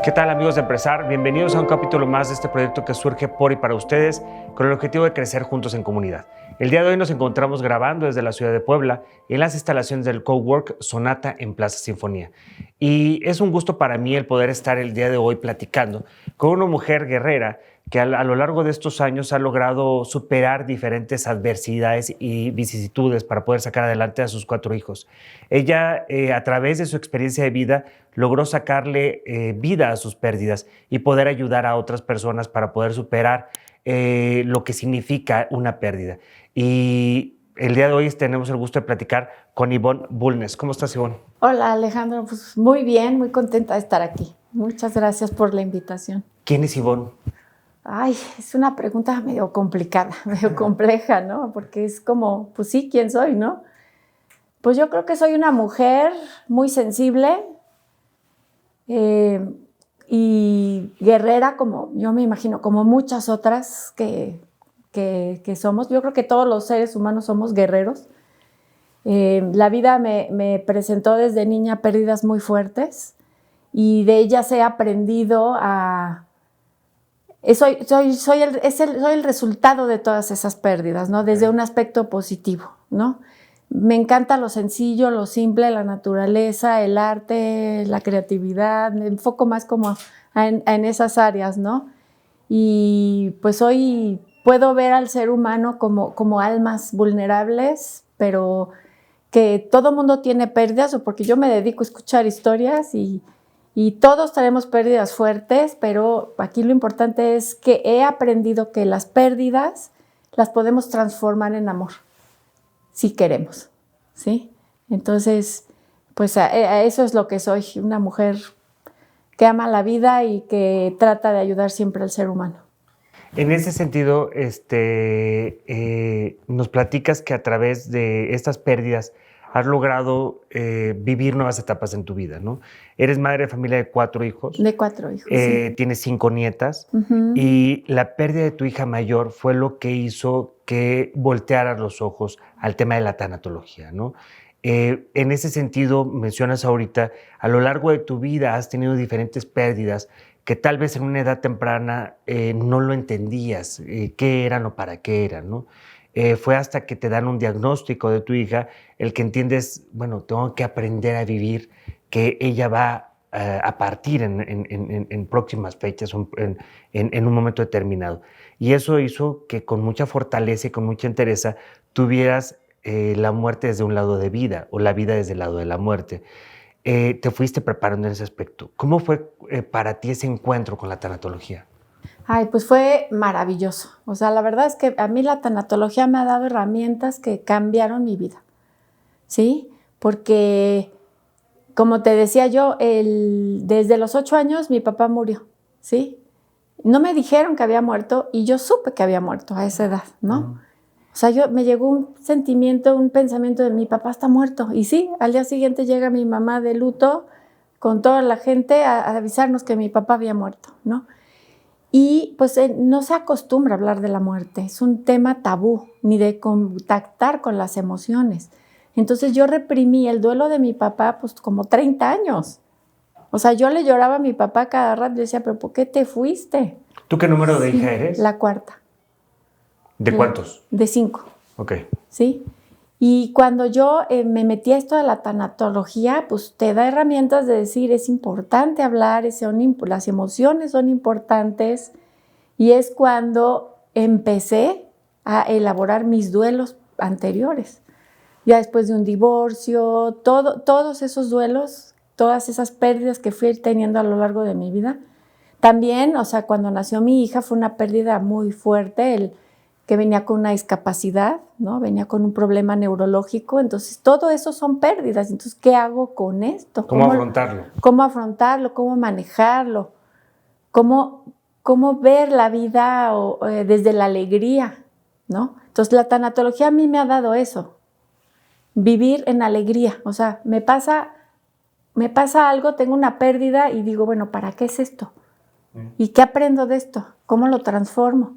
¿Qué tal, amigos de Empresar? Bienvenidos a un capítulo más de este proyecto que surge por y para ustedes con el objetivo de crecer juntos en comunidad. El día de hoy nos encontramos grabando desde la ciudad de Puebla en las instalaciones del Cowork Sonata en Plaza Sinfonía. Y es un gusto para mí el poder estar el día de hoy platicando con una mujer guerrera que a lo largo de estos años ha logrado superar diferentes adversidades y vicisitudes para poder sacar adelante a sus 4 hijos. Ella, a través de su experiencia de vida, logró sacarle vida a sus pérdidas y poder ayudar a otras personas para poder superar lo que significa una pérdida. Y el día de hoy tenemos el gusto de platicar con Ivonne Bulnes. ¿Cómo estás, Ivonne? Hola, Alejandro. Pues muy bien, muy contenta de estar aquí. Muchas gracias por la invitación. ¿Quién es Ivonne? Ay, es una pregunta medio complicada, medio compleja, ¿no? Porque es como, pues sí, ¿quién soy, no? Pues yo creo que soy una mujer muy sensible y guerrera, como yo me imagino, como muchas otras que somos. Yo creo que todos los seres humanos somos guerreros. La vida me presentó desde niña pérdidas muy fuertes y de ellas he aprendido a... Soy el resultado de todas esas pérdidas, ¿no? Desde un aspecto positivo, ¿no? Me encanta lo sencillo, lo simple, la naturaleza, el arte, la creatividad. Me enfoco más como en esas áreas, ¿no? Y pues hoy puedo ver al ser humano como almas vulnerables, pero que todo mundo tiene pérdidas, o porque yo me dedico a escuchar historias y todos tenemos pérdidas fuertes, pero aquí lo importante es que he aprendido que las pérdidas las podemos transformar en amor, si queremos, ¿sí? Entonces, pues a eso es lo que soy, una mujer que ama la vida y que trata de ayudar siempre al ser humano. En ese sentido, nos platicas que a través de estas pérdidas has logrado vivir nuevas etapas en tu vida, ¿no? Eres madre de familia de 4 hijos. De 4 hijos, sí. Tienes 5 nietas. Y la pérdida de tu hija mayor fue lo que hizo que voltearas los ojos al tema de la tanatología, ¿no? En ese sentido, mencionas ahorita, a lo largo de tu vida has tenido diferentes pérdidas que tal vez en una edad temprana no lo entendías, qué eran o para qué eran, ¿no? Fue hasta que te dan un diagnóstico de tu hija el que entiendes, bueno, tengo que aprender a vivir, que ella va a partir en próximas fechas, en un momento determinado. Y eso hizo que con mucha fortaleza y con mucha entereza tuvieras la muerte desde un lado de vida o la vida desde el lado de la muerte. Te fuiste preparando en ese aspecto. ¿Cómo fue para ti ese encuentro con la tanatología? Ay, pues fue maravilloso. O sea, la verdad es que a mí la tanatología me ha dado herramientas que cambiaron mi vida, ¿sí? Porque, como te decía yo, desde los 8 años mi papá murió, ¿sí? No me dijeron que había muerto y yo supe que había muerto a esa edad, ¿no? O sea, me llegó un sentimiento, un pensamiento de mi papá está muerto. Y sí, al día siguiente llega mi mamá de luto con toda la gente a avisarnos que mi papá había muerto, ¿no? Y pues no se acostumbra a hablar de la muerte, es un tema tabú, ni de contactar con las emociones. Entonces yo reprimí el duelo de mi papá pues como 30 años. O sea, yo le lloraba a mi papá cada rato y decía, pero ¿por qué te fuiste? ¿Tú qué número de hija eres? La 4. ¿De cuántos? De 5. Ok. ¿Sí? Y cuando yo me metí a esto de la tanatología, pues te da herramientas de decir, es importante hablar, las emociones son importantes, y es cuando empecé a elaborar mis duelos anteriores. Ya después de un divorcio, todos esos duelos, todas esas pérdidas que fui teniendo a lo largo de mi vida. También, o sea, cuando nació mi hija fue una pérdida muy fuerte, que venía con una discapacidad, ¿no? Venía con un problema neurológico. Entonces, todo eso son pérdidas. Entonces, ¿qué hago con esto? ¿Cómo afrontarlo? ¿Cómo afrontarlo? ¿Cómo manejarlo? ¿Cómo ver la vida desde la alegría, ¿no? Entonces, la tanatología a mí me ha dado eso. Vivir en alegría. O sea, me pasa algo, tengo una pérdida y digo, bueno, ¿para qué es esto? ¿Y qué aprendo de esto? ¿Cómo lo transformo?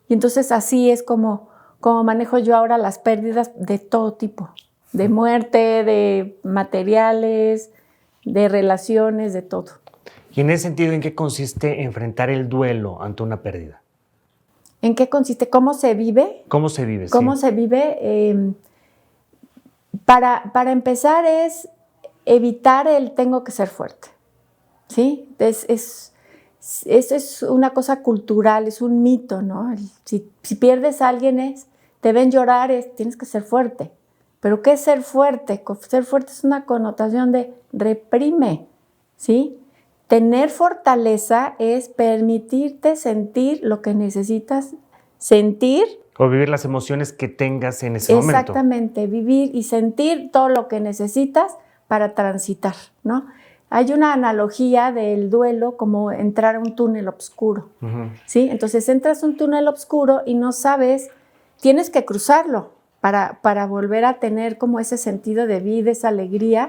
Y entonces así es como manejo yo ahora las pérdidas de todo tipo, de muerte, de materiales, de relaciones, de todo. Y en ese sentido, ¿en qué consiste enfrentar el duelo ante una pérdida? ¿En qué consiste? ¿Cómo se vive? ¿Cómo se vive? ¿Cómo se vive? Para empezar es evitar el tengo que ser fuerte, ¿sí? Eso es una cosa cultural, es un mito, ¿no? Si pierdes a alguien, te ven llorar, tienes que ser fuerte. ¿Pero qué es ser fuerte? Ser fuerte es una connotación de reprime, ¿sí? Tener fortaleza es permitirte sentir lo que necesitas sentir. O vivir las emociones que tengas en ese momento. Exactamente, vivir y sentir todo lo que necesitas para transitar, ¿no? Hay una analogía del duelo como entrar a un túnel oscuro, ¿sí? Entonces entras a un túnel oscuro y no sabes, tienes que cruzarlo para volver a tener como ese sentido de vida, esa alegría,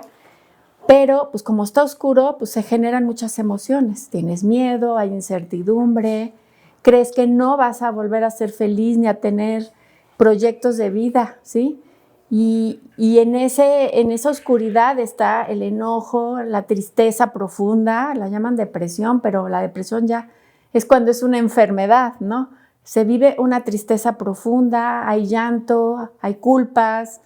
pero pues como está oscuro, pues se generan muchas emociones. Tienes miedo, hay incertidumbre, crees que no vas a volver a ser feliz ni a tener proyectos de vida, ¿sí? Y en esa oscuridad está el enojo, la tristeza profunda, la llaman depresión, pero la depresión ya es cuando es una enfermedad, ¿no? Se vive una tristeza profunda, hay llanto, hay culpas,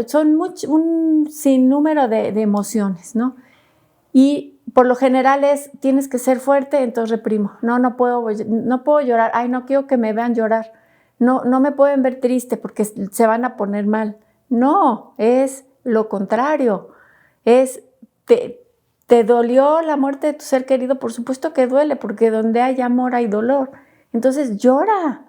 son un sinnúmero de emociones, ¿no? Y por lo general tienes que ser fuerte, entonces reprimo. No puedo llorar. Ay, no quiero que me vean llorar. No me pueden ver triste porque se van a poner mal. No, es lo contrario. ¿Te dolió la muerte de tu ser querido? Por supuesto que duele, porque donde hay amor hay dolor. Entonces llora,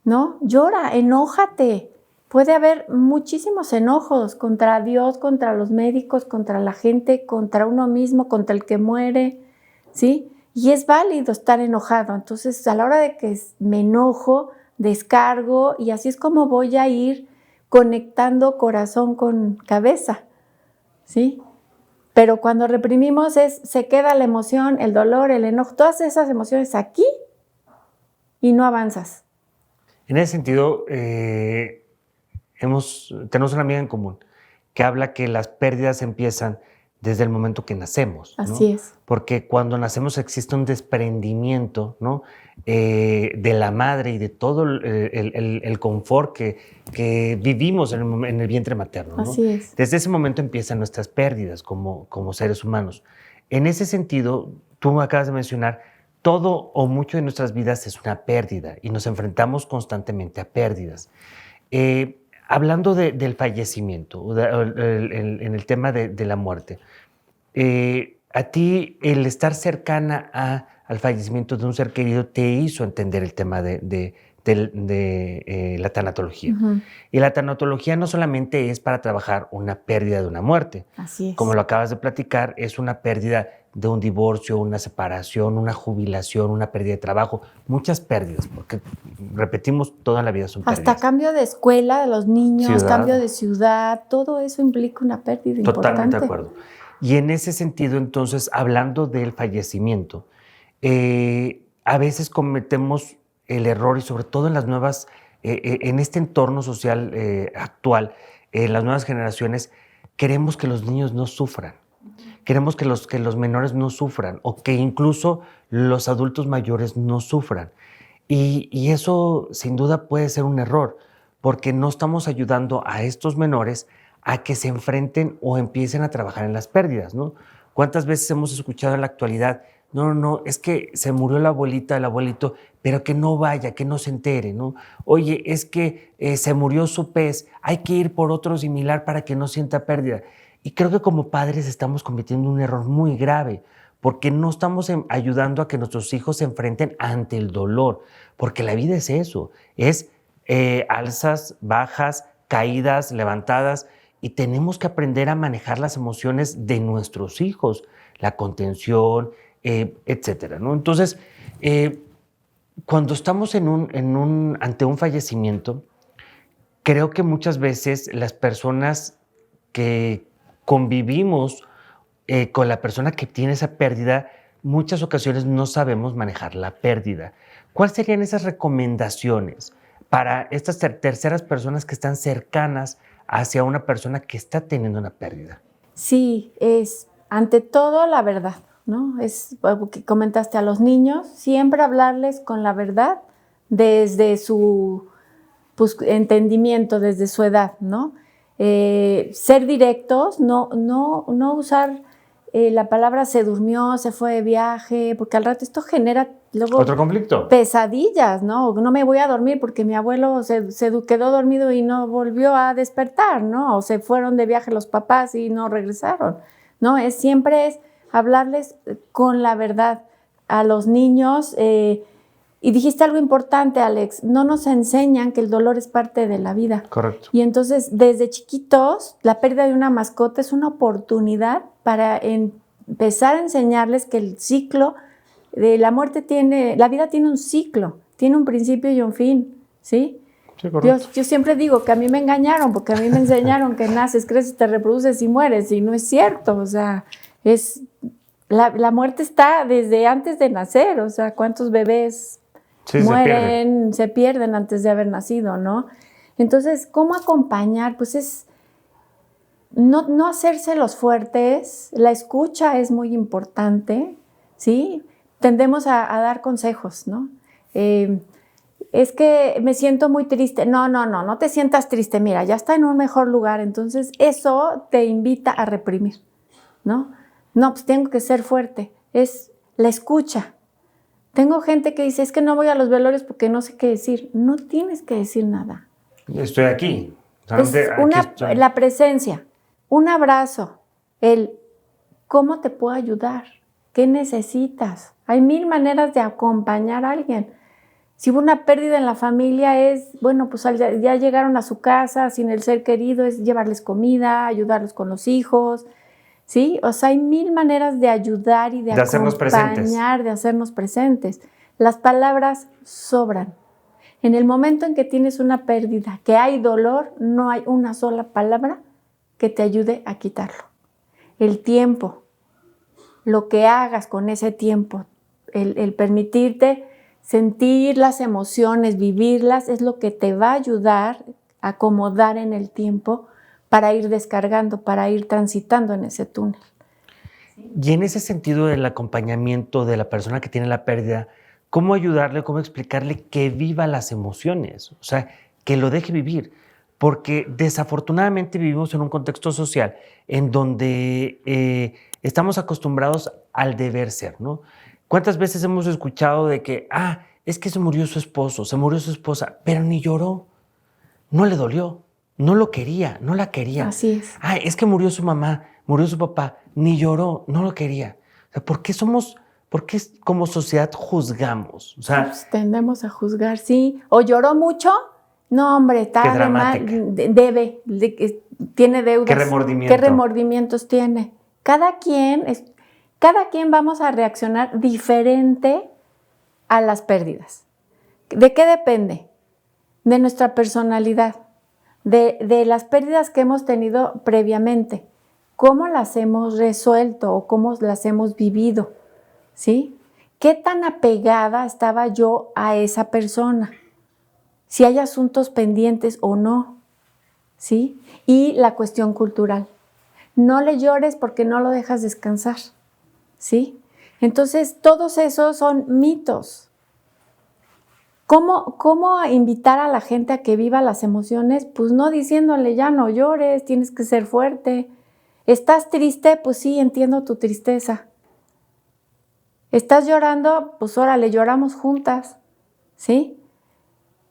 ¿no? Llora, enójate. Puede haber muchísimos enojos contra Dios, contra los médicos, contra la gente, contra uno mismo, contra el que muere, ¿sí? Y es válido estar enojado. Entonces, a la hora de que me enojo, descargo y así es como voy a ir conectando corazón con cabeza, ¿sí? Pero cuando reprimimos se queda la emoción, el dolor, el enojo, todas esas emociones aquí y no avanzas. En ese sentido, tenemos una amiga en común que habla que las pérdidas empiezan desde el momento que nacemos, ¿no? Así es. Porque cuando nacemos existe un desprendimiento, ¿no? De la madre y de todo el confort que vivimos en el vientre materno, ¿no? Así es. Desde ese momento empiezan nuestras pérdidas como seres humanos. En ese sentido, tú me acabas de mencionar, todo o mucho de nuestras vidas es una pérdida y nos enfrentamos constantemente a pérdidas. Hablando del fallecimiento, en el tema de la muerte, a ti el estar cercana al fallecimiento de un ser querido te hizo entender el tema de la tanatología. Y la tanatología no solamente es para trabajar una pérdida de una muerte. Así es. Como lo acabas de platicar, es una pérdida de un divorcio, una separación, una jubilación, una pérdida de trabajo, muchas pérdidas, porque repetimos, toda la vida son pérdidas. Hasta cambio de escuela de los niños, cambio de ciudad, todo eso implica una pérdida importante. Totalmente de acuerdo. Y en ese sentido, entonces, hablando del fallecimiento, a veces cometemos el error, y sobre todo en las nuevas, en este entorno social actual, en las nuevas generaciones, queremos que los niños no sufran. Queremos que los menores no sufran o que incluso los adultos mayores no sufran. Y eso sin duda puede ser un error, porque no estamos ayudando a estos menores a que se enfrenten o empiecen a trabajar en las pérdidas, ¿no? ¿Cuántas veces hemos escuchado en la actualidad? No, es que se murió la abuelita, el abuelito, pero que no vaya, que no se entere, ¿no? Oye, es que se murió su pez, hay que ir por otro similar para que no sienta pérdida. Y creo que como padres estamos cometiendo un error muy grave, porque no estamos ayudando a que nuestros hijos se enfrenten ante el dolor, porque la vida es eso, es alzas, bajas, caídas, levantadas, y tenemos que aprender a manejar las emociones de nuestros hijos, la contención, etcétera, ¿no? Entonces, cuando estamos ante un fallecimiento, creo que muchas veces las personas que convivimos con la persona que tiene esa pérdida, muchas ocasiones no sabemos manejar la pérdida. ¿Cuáles serían esas recomendaciones para estas terceras personas que están cercanas hacia una persona que está teniendo una pérdida? Sí, es ante todo la verdad. ¿no? Es algo que comentaste a los niños, siempre hablarles con la verdad desde su pues, entendimiento, desde su edad, ¿no? Ser directos, no usar la palabra se durmió, se fue de viaje, porque al rato esto genera luego Otro conflicto. pesadillas, ¿no? No me voy a dormir porque mi abuelo se quedó dormido y no volvió a despertar, ¿no? O se fueron de viaje los papás y no regresaron, ¿no? Siempre es hablarles con la verdad a los niños. Y dijiste algo importante, Alex, no nos enseñan que el dolor es parte de la vida. Correcto. Y entonces, desde chiquitos, la pérdida de una mascota es una oportunidad para empezar a enseñarles que el ciclo de la muerte la vida tiene un ciclo, tiene un principio y un fin, ¿sí? Sí, correcto. Yo siempre digo que a mí me engañaron, porque a mí me enseñaron que naces, creces, te reproduces y mueres, y no es cierto, o sea, la muerte está desde antes de nacer, o sea, ¿cuántos bebés mueren, se pierden antes de haber nacido, ¿no? Entonces, ¿cómo acompañar? Pues es no hacerse los fuertes, la escucha es muy importante, ¿sí? Tendemos a dar consejos, ¿no? Es que me siento muy triste. No te sientas triste, mira, ya está en un mejor lugar, entonces eso te invita a reprimir, ¿no? No, pues tengo que ser fuerte, es la escucha. Tengo gente que dice, es que no voy a los velorios porque no sé qué decir. No tienes que decir nada. Estoy aquí. La presencia, un abrazo, ¿cómo te puedo ayudar? ¿Qué necesitas? Hay 1000 maneras de acompañar a alguien. Si hubo una pérdida en la familia bueno, pues ya llegaron a su casa sin el ser querido, es llevarles comida, ayudarlos con los hijos, ¿sí? O sea, hay 1000 maneras de ayudar y de acompañar, de hacernos presentes. Las palabras sobran. En el momento en que tienes una pérdida, que hay dolor, no hay una sola palabra que te ayude a quitarlo. El tiempo, lo que hagas con ese tiempo, el permitirte sentir las emociones, vivirlas, es lo que te va a ayudar a acomodar en el tiempo para ir descargando, para ir transitando en ese túnel. Y en ese sentido del acompañamiento de la persona que tiene la pérdida, ¿cómo ayudarle, cómo explicarle que viva las emociones? O sea, que lo deje vivir. Porque desafortunadamente vivimos en un contexto social en donde estamos acostumbrados al deber ser, ¿no? ¿Cuántas veces hemos escuchado de que, es que se murió su esposo, se murió su esposa, pero ni lloró, no le dolió, no lo quería, no la quería? Así es. Es que murió su mamá, murió su papá, ni lloró, no lo quería. O sea, ¿por qué como sociedad juzgamos? O sea, pues tendemos a juzgar, sí. ¿O lloró mucho? No, hombre, está de mal, tiene deudas. ¿Qué remordimientos tiene? Cada quien vamos a reaccionar diferente a las pérdidas. ¿De qué depende? De nuestra personalidad, de las pérdidas que hemos tenido previamente, cómo las hemos resuelto o cómo las hemos vivido, ¿sí? ¿Qué tan apegada estaba yo a esa persona? Si hay asuntos pendientes o no, ¿sí? Y la cuestión cultural. No le llores porque no lo dejas descansar, ¿sí? Entonces, todos esos son mitos. ¿Cómo invitar a la gente a que viva las emociones? Pues no diciéndole, ya no llores, tienes que ser fuerte. ¿Estás triste? Pues sí, entiendo tu tristeza. ¿Estás llorando? Pues órale, lloramos juntas, ¿sí?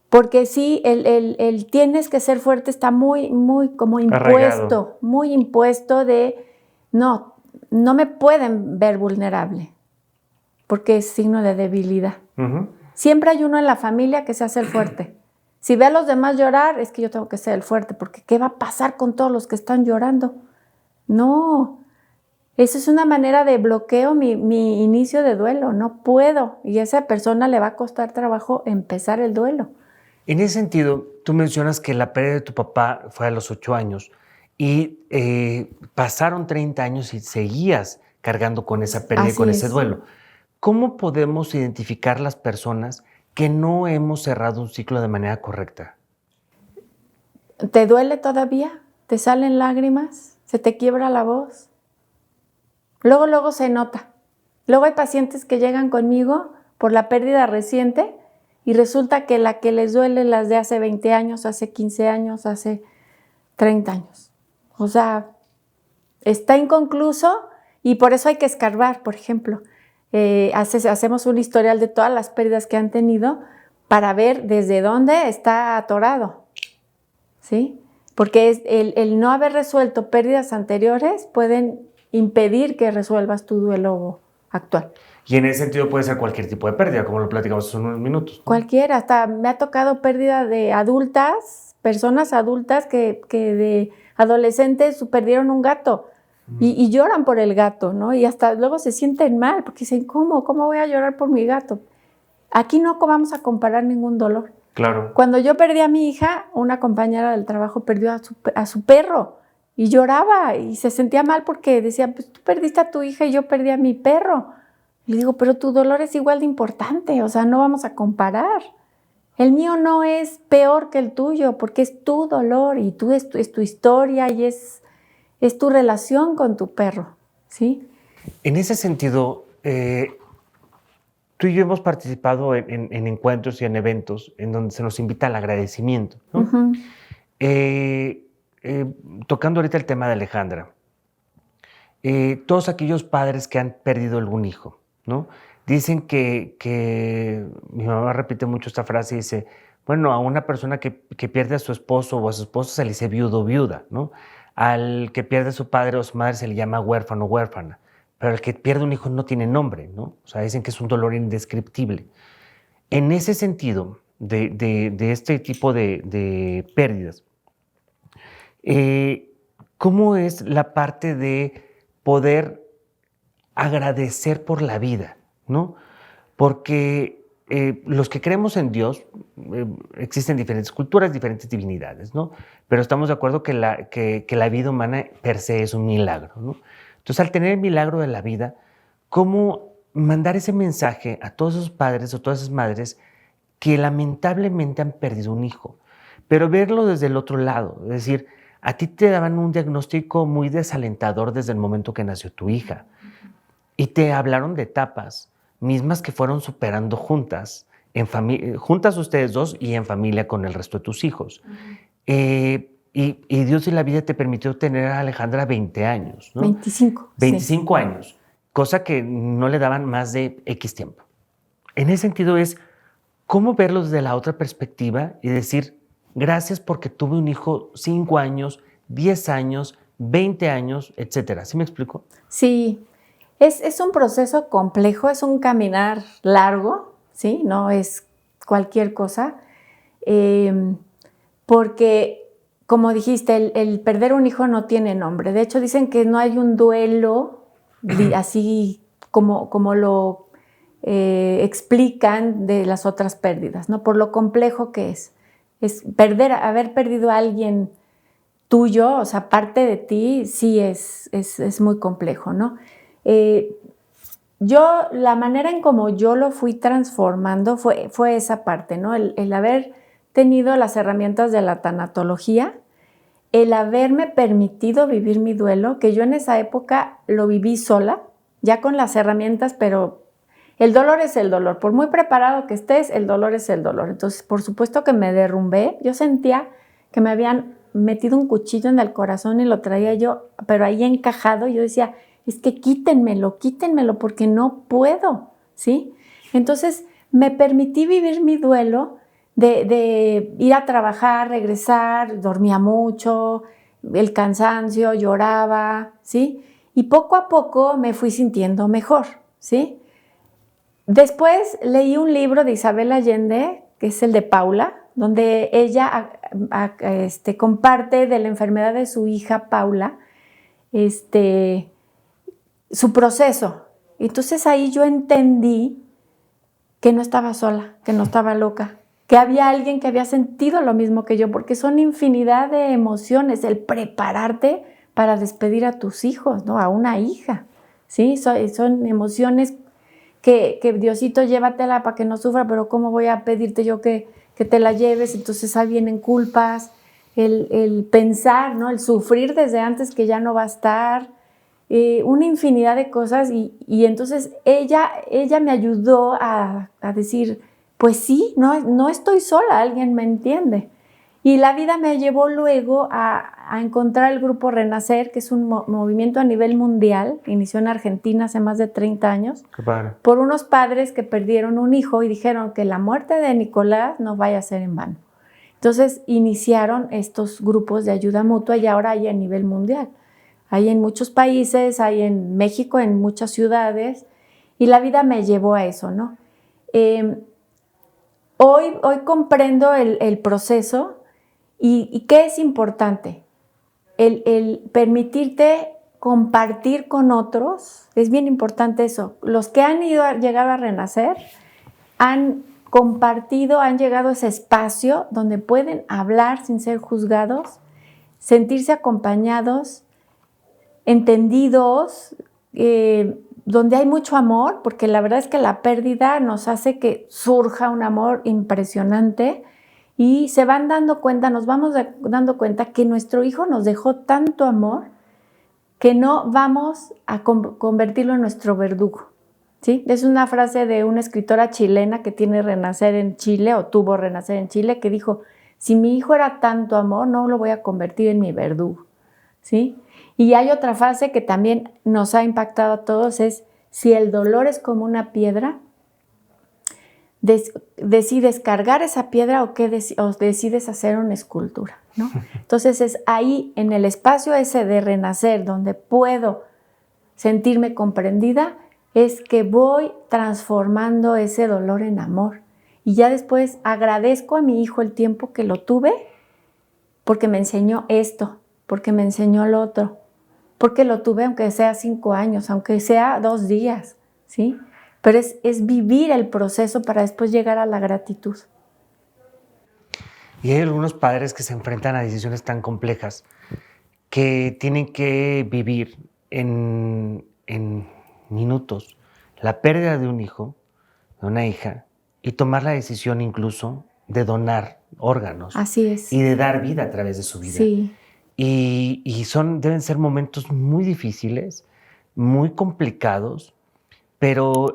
Porque sí, el tienes que ser fuerte está muy como impuesto, arraigado. Muy impuesto de, no me pueden ver vulnerable, porque es signo de debilidad. Uh-huh. Siempre hay uno en la familia que se hace el fuerte. Si ve a los demás llorar, es que yo tengo que ser el fuerte, porque ¿qué va a pasar con todos los que están llorando? No, eso es una manera de bloqueo mi inicio de duelo, no puedo, y a esa persona le va a costar trabajo empezar el duelo. En ese sentido, tú mencionas que la pérdida de tu papá fue a los 8 años y pasaron 30 años y seguías cargando con esa pérdida y con ese duelo. ¿Cómo podemos identificar las personas que no hemos cerrado un ciclo de manera correcta? ¿Te duele todavía? ¿Te salen lágrimas? ¿Se te quiebra la voz? Luego se nota. Luego hay pacientes que llegan conmigo por la pérdida reciente y resulta que la que les duele las de hace 20 años, hace 15 años, hace 30 años. O sea, está inconcluso y por eso hay que escarbar, por ejemplo. Hacemos un historial de todas las pérdidas que han tenido para ver desde dónde está atorado, ¿sí? Porque el no haber resuelto pérdidas anteriores pueden impedir que resuelvas tu duelo actual. Y en ese sentido puede ser cualquier tipo de pérdida, como lo platicamos hace unos minutos, ¿no? Cualquiera, hasta me ha tocado pérdida de adultas, personas adultas que de adolescentes perdieron un gato y lloran por el gato, ¿no? Y hasta luego se sienten mal porque dicen, ¿cómo voy a llorar por mi gato? Aquí no vamos a comparar ningún dolor. Claro. Cuando yo perdí a mi hija, una compañera del trabajo perdió a su perro y lloraba y se sentía mal porque decía, pues tú perdiste a tu hija y yo perdí a mi perro. Le digo, pero tu dolor es igual de importante, o sea, no vamos a comparar. El mío no es peor que el tuyo porque es tu dolor y es tu historia y es tu relación con tu perro, ¿sí? En ese sentido, tú y yo hemos participado en encuentros y en eventos en donde se nos invita al agradecimiento, ¿no? Uh-huh. Tocando ahorita el tema de Alejandra, todos aquellos padres que han perdido algún hijo, ¿no? Dicen que mi mamá repite mucho esta frase y dice, bueno, a una persona que pierde a su esposo o a su esposo se le dice viudo o viuda, ¿no? Al que pierde a su padre o su madre se le llama huérfano o huérfana, pero el que pierde un hijo no tiene nombre, ¿no? O sea, dicen que es un dolor indescriptible. En ese sentido, de este tipo de pérdidas, ¿cómo es la parte de poder agradecer por la vida, ¿no? Porque los que creemos en Dios, existen diferentes culturas, diferentes divinidades, ¿no? Pero estamos de acuerdo que la vida humana per se es un milagro, ¿no? Entonces, al tener el milagro de la vida, ¿cómo mandar ese mensaje a todos esos padres o todas esas madres que lamentablemente han perdido un hijo? Pero verlo desde el otro lado, es decir, a ti te daban un diagnóstico muy desalentador desde el momento que nació tu hija y te hablaron de etapas mismas que fueron superando juntas, juntas ustedes dos y en familia con el resto de tus hijos. Y Dios y la vida te permitió tener a Alejandra 20 años, ¿no? 25. 25 sí. años, cosa que no le daban más de X tiempo. En ese sentido es cómo verlo desde la otra perspectiva y decir, gracias porque tuve un hijo 5 años, 10 años, 20 años, etcétera. ¿Sí me explico? Sí, es un proceso complejo, es un caminar largo, ¿sí? No es cualquier cosa, porque, como dijiste, el perder un hijo no tiene nombre. De hecho, dicen que no hay un duelo así como lo explican de las otras pérdidas, ¿no? Por lo complejo que es. Haber perdido a alguien tuyo, o sea, parte de ti, sí es muy complejo, ¿no? La manera en como yo lo fui transformando fue esa parte, ¿no? El haber tenido las herramientas de la tanatología, el haberme permitido vivir mi duelo, que yo en esa época lo viví sola, ya con las herramientas, pero el dolor es el dolor. Por muy preparado que estés, el dolor es el dolor. Entonces, por supuesto que me derrumbé. Yo sentía que me habían metido un cuchillo en el corazón y lo traía yo, pero ahí encajado. Yo decía, es que quítenmelo, porque no puedo, ¿sí? Entonces, me permití vivir mi duelo de ir a trabajar, regresar, dormía mucho, el cansancio, lloraba, ¿sí? Y poco a poco me fui sintiendo mejor, ¿sí? Después leí un libro de Isabel Allende, que es el de Paula, donde ella comparte de la enfermedad de su hija Paula, su proceso. Entonces ahí yo entendí que no estaba sola, que no estaba loca, que había alguien que había sentido lo mismo que yo, porque son infinidad de emociones, el prepararte para despedir a tus hijos, ¿no? A una hija, ¿sí? Son emociones que Diosito, llévatela para que no sufra, pero ¿cómo voy a pedirte yo que te la lleves? Entonces ahí vienen culpas, el pensar, ¿no? El sufrir desde antes que ya no va a estar, una infinidad de cosas y entonces ella me ayudó a decir, pues sí, no estoy sola, alguien me entiende. Y la vida me llevó luego a encontrar el Grupo Renacer, que es un movimiento a nivel mundial, inició en Argentina hace más de 30 años, Qué padre. por unos padres que perdieron un hijo y dijeron que la muerte de Nicolás no vaya a ser en vano. Entonces iniciaron estos grupos de ayuda mutua y ahora hay a nivel mundial. Hay en muchos países, hay en México, en muchas ciudades, y la vida me llevó a eso, ¿no? Hoy comprendo el proceso y ¿qué es importante? El permitirte compartir con otros, es bien importante eso. Los que han llegado a Renacer han compartido, han llegado a ese espacio donde pueden hablar sin ser juzgados, sentirse acompañados, entendidos, donde hay mucho amor, porque la verdad es que la pérdida nos hace que surja un amor impresionante y se van dando cuenta, nos vamos dando cuenta que nuestro hijo nos dejó tanto amor que no vamos a convertirlo en nuestro verdugo, ¿sí? Es una frase de una escritora chilena que tiene Renacer en Chile o tuvo Renacer en Chile, que dijo, si mi hijo era tanto amor, no lo voy a convertir en mi verdugo, ¿sí? Y hay otra frase que también nos ha impactado a todos, es, si el dolor es como una piedra, decides cargar esa piedra o decides hacer una escultura, ¿no? Entonces es ahí, en el espacio ese de renacer, donde puedo sentirme comprendida, es que voy transformando ese dolor en amor. Y ya después agradezco a mi hijo el tiempo que lo tuve, porque me enseñó esto, porque me enseñó lo otro, porque lo tuve aunque sea 5 años, aunque sea 2 días, ¿sí? Pero es vivir el proceso para después llegar a la gratitud. Y hay algunos padres que se enfrentan a decisiones tan complejas que tienen que vivir en minutos la pérdida de un hijo, de una hija, y tomar la decisión incluso de donar órganos. Así es. Y de dar vida a través de su vida. Sí. Y deben ser momentos muy difíciles, muy complicados, pero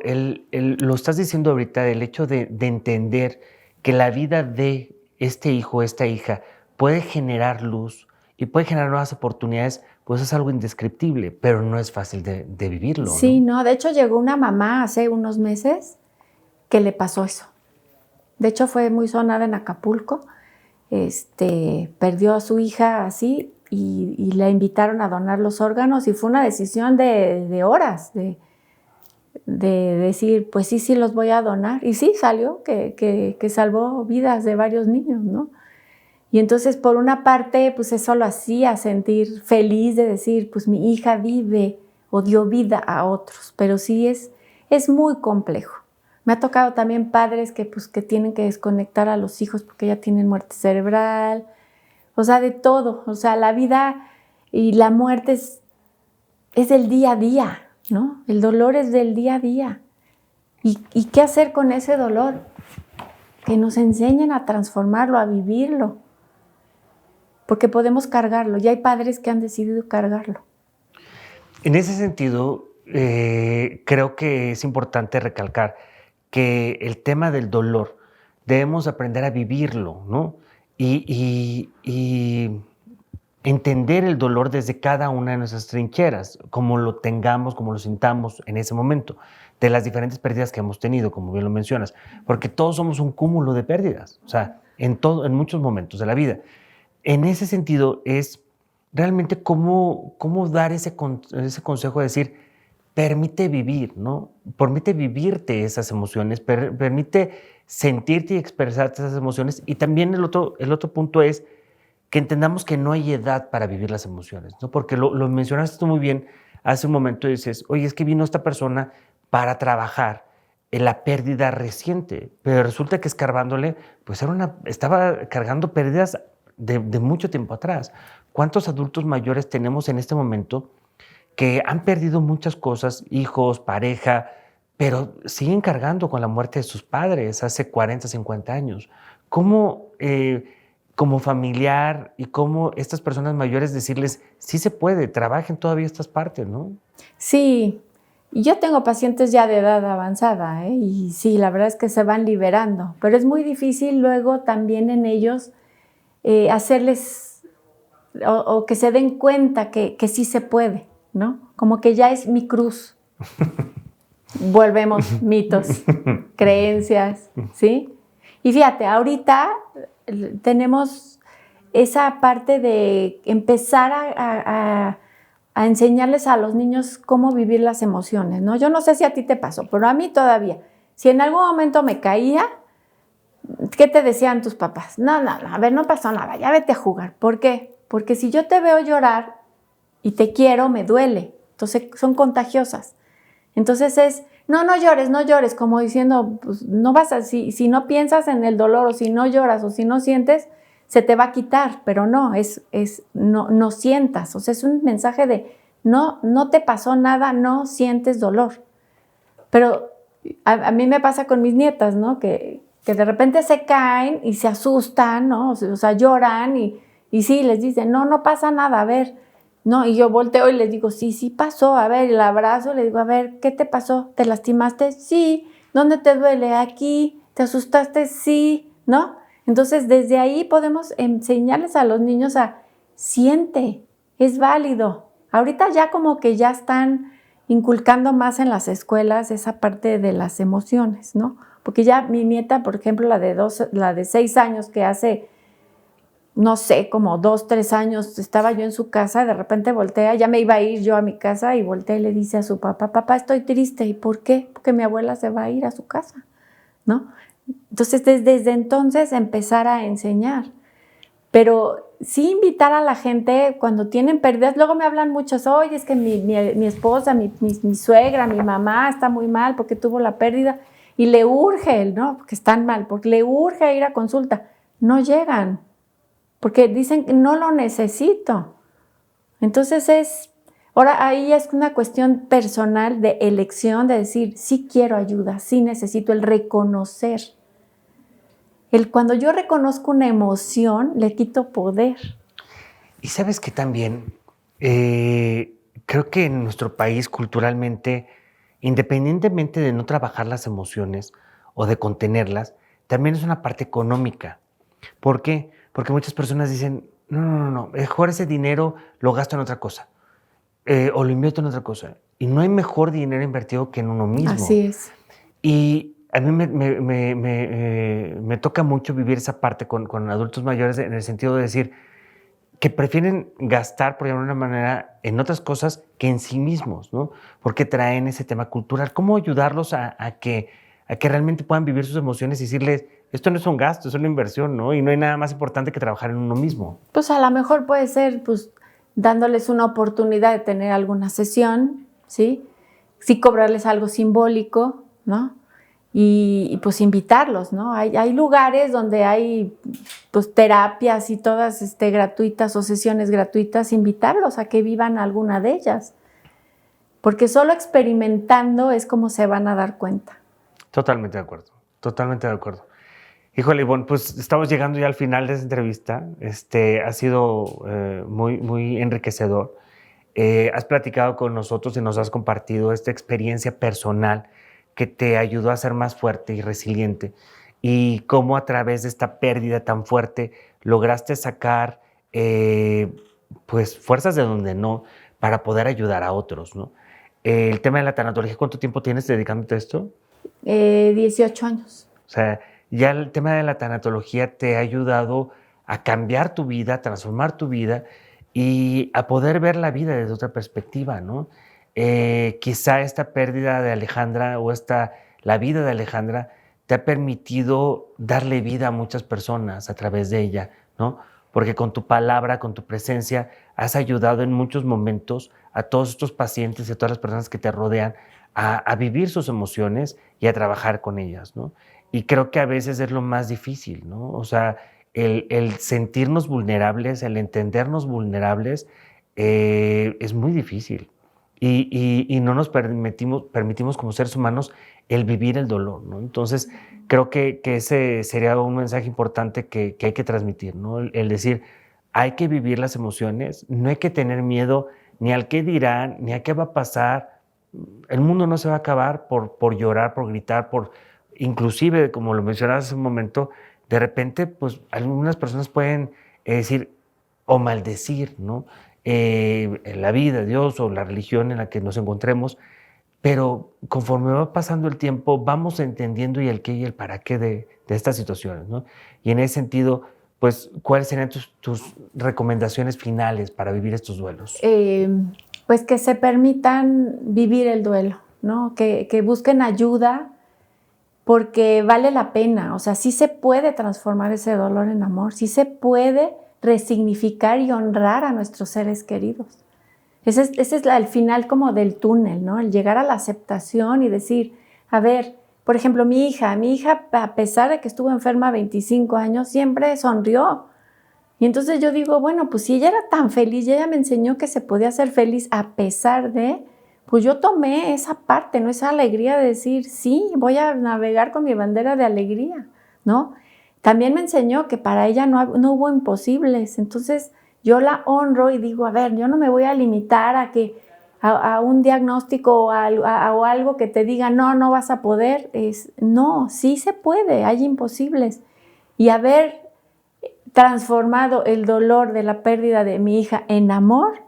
lo estás diciendo ahorita, el hecho de entender que la vida de este hijo, esta hija, puede generar luz y puede generar nuevas oportunidades, pues es algo indescriptible, pero no es fácil de vivirlo. Sí, no, de hecho llegó una mamá hace unos meses que le pasó eso. De hecho fue muy sonada en Acapulco, perdió a su hija así y la invitaron a donar los órganos y fue una decisión de horas, de decir, pues sí los voy a donar. Y sí, salió que salvó vidas de varios niños, ¿no? Y entonces, por una parte, pues eso lo hacía sentir feliz de decir, pues mi hija vive o dio vida a otros. Pero sí es muy complejo. Me ha tocado también padres que tienen que desconectar a los hijos porque ya tienen muerte cerebral. O sea, de todo. O sea, la vida y la muerte es del día a día, ¿no? El dolor es del día a día. ¿Y qué hacer con ese dolor? Que nos enseñen a transformarlo, a vivirlo. Porque podemos cargarlo. Ya hay padres que han decidido cargarlo. En ese sentido, creo que es importante recalcar que el tema del dolor debemos aprender a vivirlo, ¿no? Y entender el dolor desde cada una de nuestras trincheras, como lo tengamos, como lo sintamos en ese momento, de las diferentes pérdidas que hemos tenido, como bien lo mencionas, porque todos somos un cúmulo de pérdidas, o sea, en muchos momentos de la vida. En ese sentido es realmente cómo dar ese consejo de decir, permite vivir, ¿no? Permite vivirte esas emociones, permite sentirte y expresarte esas emociones. Y también el otro punto es que entendamos que no hay edad para vivir las emociones, ¿no? Porque lo mencionaste tú muy bien hace un momento y dices, oye, es que vino esta persona para trabajar en la pérdida reciente, pero resulta que escarbándole, pues estaba cargando pérdidas de mucho tiempo atrás. ¿Cuántos adultos mayores tenemos en este momento que han perdido muchas cosas, hijos, pareja, pero siguen cargando con la muerte de sus padres hace 40, 50 años? ¿Cómo como familiar y como estas personas mayores decirles, sí se puede, trabajen todavía estas partes, ¿no? Sí, y yo tengo pacientes ya de edad avanzada, ¿eh? Y sí, la verdad es que se van liberando, pero es muy difícil luego también en ellos hacerles o que se den cuenta que sí se puede, ¿no? Como que ya es mi cruz. Volvemos mitos, creencias, ¿sí? Y fíjate, ahorita tenemos esa parte de empezar a enseñarles a los niños cómo vivir las emociones, ¿no? Yo no sé si a ti te pasó, pero a mí todavía. Si en algún momento me caía, ¿qué te decían tus papás? No, a ver, no pasó nada, ya vete a jugar. ¿Por qué? Porque si yo te veo llorar y te quiero, me duele. Entonces son contagiosas. Entonces no llores, como diciendo, pues no vas a, si no piensas en el dolor o si no lloras o si no sientes, se te va a quitar, pero no, no sientas. O sea, es un mensaje de no te pasó nada, no sientes dolor. Pero a mí me pasa con mis nietas, ¿no? Que de repente se caen y se asustan, ¿no? O sea, lloran y sí, les dicen, no pasa nada, a ver. No, y yo volteo y les digo, sí pasó, a ver, el abrazo, le digo, a ver, ¿qué te pasó? ¿Te lastimaste? Sí. ¿Dónde te duele? Aquí. ¿Te asustaste? Sí, ¿no? Entonces, desde ahí podemos enseñarles a los niños a siente, es válido. Ahorita ya como que ya están inculcando más en las escuelas esa parte de las emociones, ¿no? Porque ya mi nieta, por ejemplo, la de 6 años, que hace, no sé, como 2, 3 años, estaba yo en su casa, de repente voltea, ya me iba a ir yo a mi casa y voltea y le dice a su papá, estoy triste. ¿Y por qué? Porque mi abuela se va a ir a su casa, ¿no? Entonces, desde entonces empezar a enseñar. Pero sí invitar a la gente cuando tienen pérdidas. Luego me hablan muchos, oye, es que mi esposa, mi suegra, mi mamá está muy mal porque tuvo la pérdida y le urge, ¿no? Porque están mal, porque le urge ir a consulta. No llegan, porque dicen que no lo necesito. Entonces ahora ahí es una cuestión personal de elección, de decir, sí quiero ayuda, sí necesito el reconocer. Cuando yo reconozco una emoción, le quito poder. Y sabes que también creo que en nuestro país culturalmente, independientemente de no trabajar las emociones o de contenerlas, también es una parte económica. ¿Por qué? Porque muchas personas dicen, no, mejor ese dinero lo gasto en otra cosa o lo invierto en otra cosa. Y no hay mejor dinero invertido que en uno mismo. Así es. Y a mí me toca mucho vivir esa parte con adultos mayores en el sentido de decir que prefieren gastar, por llamarlo de una manera, en otras cosas que en sí mismos, ¿no? Porque traen ese tema cultural. ¿Cómo ayudarlos a que realmente puedan vivir sus emociones y decirles, esto no es un gasto, es una inversión, ¿no? Y no hay nada más importante que trabajar en uno mismo. Pues a lo mejor puede ser, pues, dándoles una oportunidad de tener alguna sesión, ¿sí? Sí cobrarles algo simbólico, ¿no? Y pues invitarlos, ¿no? Hay lugares donde hay pues terapias y todas gratuitas o sesiones gratuitas, invitarlos a que vivan alguna de ellas, porque solo experimentando es como se van a dar cuenta. Totalmente de acuerdo, totalmente de acuerdo. Híjole, Ivonne, pues estamos llegando ya al final de esta entrevista. Ha sido muy enriquecedor. Has platicado con nosotros y nos has compartido esta experiencia personal que te ayudó a ser más fuerte y resiliente y cómo a través de esta pérdida tan fuerte lograste sacar pues fuerzas de donde no para poder ayudar a otros, ¿no? El tema de la tanatología, ¿cuánto tiempo tienes dedicándote a esto? 18 años. O sea, ya el tema de la tanatología te ha ayudado a cambiar tu vida, a transformar tu vida y a poder ver la vida desde otra perspectiva, ¿no? Quizá esta pérdida de Alejandra o la vida de Alejandra te ha permitido darle vida a muchas personas a través de ella, ¿no? Porque con tu palabra, con tu presencia, has ayudado en muchos momentos a todos estos pacientes y a todas las personas que te rodean a vivir sus emociones y a trabajar con ellas, ¿no? Y creo que a veces es lo más difícil, ¿no? O sea, el sentirnos vulnerables, el entendernos vulnerables, es muy difícil. Y no nos permitimos como seres humanos el vivir el dolor, ¿no? Entonces, creo que ese sería un mensaje importante que hay que transmitir, ¿no? El decir, hay que vivir las emociones, no hay que tener miedo ni al qué dirán, ni a qué va a pasar. El mundo no se va a acabar por llorar, por gritar, inclusive, como lo mencionabas hace un momento, de repente, pues algunas personas pueden decir o maldecir, ¿no? La vida, Dios o la religión en la que nos encontremos, pero conforme va pasando el tiempo, vamos entendiendo y el qué y el para qué de estas situaciones, ¿no? Y en ese sentido, pues, ¿cuáles serían tus recomendaciones finales para vivir estos duelos? Pues que se permitan vivir el duelo, ¿no? Que busquen ayuda porque vale la pena. O sea, sí se puede transformar ese dolor en amor, sí se puede resignificar y honrar a nuestros seres queridos. Ese es el final como del túnel, ¿no? El llegar a la aceptación y decir, a ver, por ejemplo, mi hija, a pesar de que estuvo enferma 25 años, siempre sonrió. Y entonces yo digo, bueno, pues si ella era tan feliz y ella me enseñó que se podía ser feliz a pesar de, pues yo tomé esa parte, ¿no? Esa alegría de decir, sí, voy a navegar con mi bandera de alegría, ¿no? También me enseñó que para ella no hubo imposibles. Entonces yo la honro y digo, a ver, yo no me voy a limitar a un diagnóstico o algo que te diga, no vas a poder. No, sí se puede, hay imposibles. Y haber transformado el dolor de la pérdida de mi hija en amor,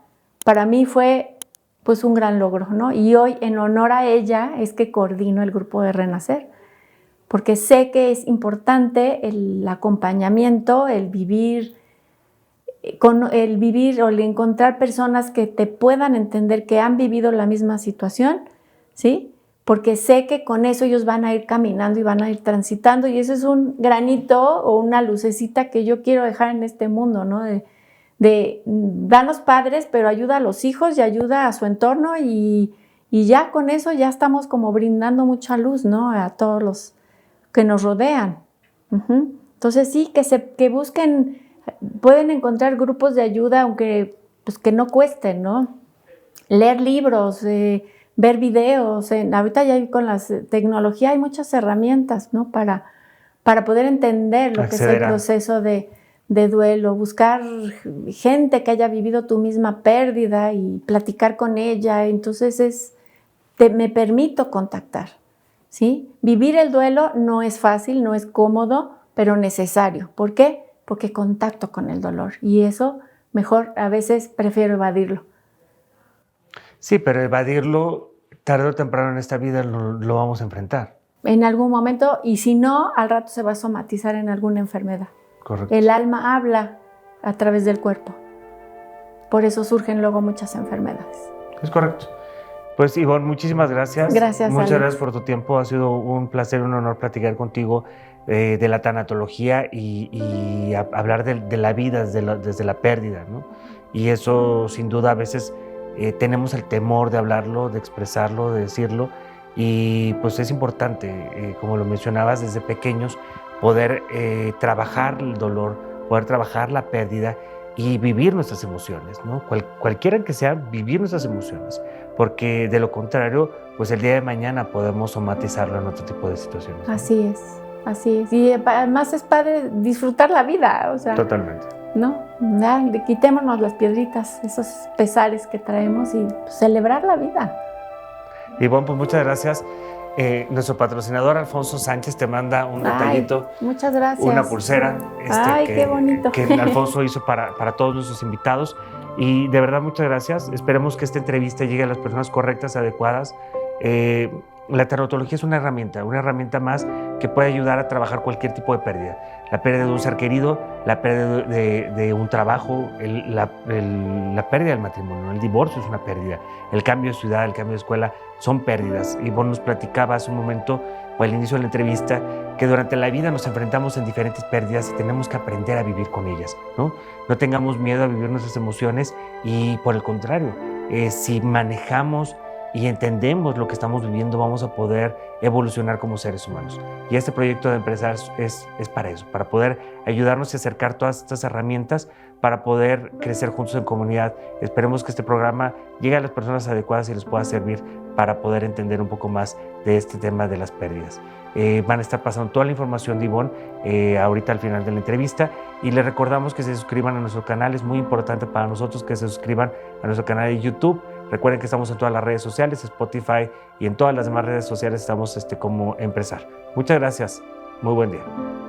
para mí fue pues un gran logro, ¿no? Y hoy, en honor a ella, es que coordino el grupo de Renacer, porque sé que es importante el acompañamiento, el vivir o el encontrar personas que te puedan entender, que han vivido la misma situación, ¿sí? Porque sé que con eso ellos van a ir caminando y van a ir transitando, y eso es un granito o una lucecita que yo quiero dejar en este mundo, ¿no? De danos padres, pero ayuda a los hijos y ayuda a su entorno, y ya con eso ya estamos como brindando mucha luz, ¿no? A todos los que nos rodean. Entonces sí, que busquen, pueden encontrar grupos de ayuda, aunque pues que no cuesten, ¿no? Leer libros, ver videos. Ahorita ya con la tecnología hay muchas herramientas, ¿no? Para poder entender lo que es el proceso de duelo, buscar gente que haya vivido tu misma pérdida y platicar con ella. Entonces me permito contactar, ¿sí? Vivir el duelo no es fácil, no es cómodo, pero necesario. ¿Por qué? Porque contacto con el dolor, y eso mejor a veces prefiero evadirlo. Sí, pero evadirlo tarde o temprano en esta vida lo vamos a enfrentar. En algún momento, y si no, al rato se va a somatizar en alguna enfermedad. Correcto. El alma habla a través del cuerpo. Por eso surgen luego muchas enfermedades. Es correcto. Pues Ivonne, muchísimas gracias. Gracias, Muchas Alex. gracias por tu tiempo. Ha sido un placer, un honor platicar contigo de la tanatología y hablar de la vida desde la pérdida, ¿no? Y eso, sin duda, a veces tenemos el temor de hablarlo, de expresarlo, de decirlo. Y pues es importante, como lo mencionabas, desde pequeños, poder trabajar el dolor, poder trabajar la pérdida y vivir nuestras emociones, ¿no? Cualquiera que sea, vivir nuestras emociones, porque de lo contrario, pues el día de mañana podemos somatizarlo en otro tipo de situaciones, ¿no? Así es, así es. Y además es padre disfrutar la vida, o sea. Totalmente. ¿No? Ya, quitémonos las piedritas, esos pesares que traemos, y pues, celebrar la vida. Y bueno, pues muchas gracias. Nuestro patrocinador Alfonso Sánchez te manda un detallito. Muchas gracias. Una pulsera. Qué bonito. Que Alfonso hizo para todos nuestros invitados. Y de verdad, muchas gracias. Esperemos que esta entrevista llegue a las personas correctas, adecuadas. La tanatología es una herramienta más que puede ayudar a trabajar cualquier tipo de pérdida. La pérdida de un ser querido, la pérdida de un trabajo, la pérdida del matrimonio, el divorcio es una pérdida, el cambio de ciudad, el cambio de escuela son pérdidas. Y vos nos platicabas hace un momento, o al inicio de la entrevista, que durante la vida nos enfrentamos en diferentes pérdidas y tenemos que aprender a vivir con ellas, ¿no? No tengamos miedo a vivir nuestras emociones y, por el contrario, si manejamos y entendemos lo que estamos viviendo, vamos a poder evolucionar como seres humanos. Y este proyecto de Empresar es para eso, para poder ayudarnos y acercar todas estas herramientas para poder crecer juntos en comunidad. Esperemos que este programa llegue a las personas adecuadas y les pueda servir para poder entender un poco más de este tema de las pérdidas. Van a estar pasando toda la información de Ivonne ahorita al final de la entrevista, y les recordamos que se suscriban a nuestro canal. Es muy importante para nosotros que se suscriban a nuestro canal de YouTube. Recuerden que estamos en todas las redes sociales, Spotify, y en todas las demás redes sociales estamos como Empresar. Muchas gracias. Muy buen día.